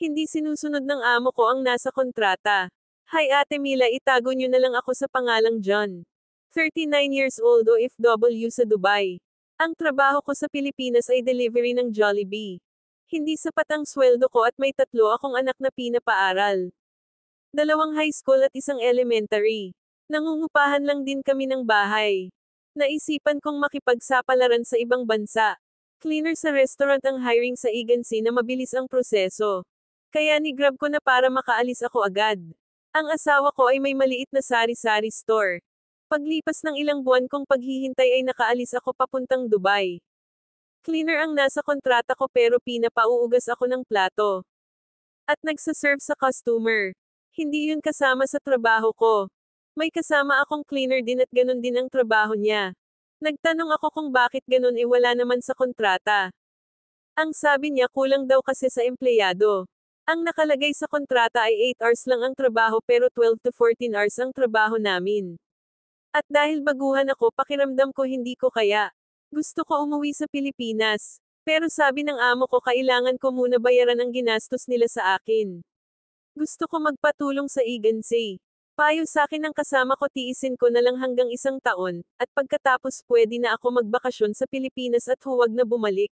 Hindi sinusunod ng amo ko ang nasa kontrata. Hi Ate Mila, itago niyo na lang ako sa pangalang John. 39 years old OFW sa Dubai. Ang trabaho ko sa Pilipinas ay delivery ng Jollibee. Hindi sapat ang sweldo ko at may 3 akong anak na pinapaaral. 2 high school at 1 elementary. Nangungupahan lang din kami ng bahay. Naisipan kong makipagsapalaran sa ibang bansa. Cleaner sa restaurant ang hiring sa agency na mabilis ang proseso. Kaya ni-grab ko na para makaalis ako agad. Ang asawa ko ay may maliit na sari-sari store. Paglipas ng ilang buwan kong paghihintay ay nakaalis ako papuntang Dubai. Cleaner ang nasa kontrata ko pero pinapauugas ako ng plato. At nagsaserve sa customer. Hindi yun kasama sa trabaho ko. May kasama akong cleaner din at ganun din ang trabaho niya. Nagtanong ako kung bakit ganun wala naman sa kontrata. Ang sabi niya kulang daw kasi sa empleyado. Ang nakalagay sa kontrata ay 8 hours lang ang trabaho pero 12 to 14 hours ang trabaho namin. At dahil baguhan ako pakiramdam ko hindi ko kaya. Gusto ko umuwi sa Pilipinas. Pero sabi ng amo ko kailangan ko muna bayaran ang ginastos nila sa akin. Gusto ko magpatulong sa agency. Payo sa akin ng kasama ko tiisin ko na lang hanggang 1 taon, at pagkatapos pwede na ako magbakasyon sa Pilipinas at huwag na bumalik.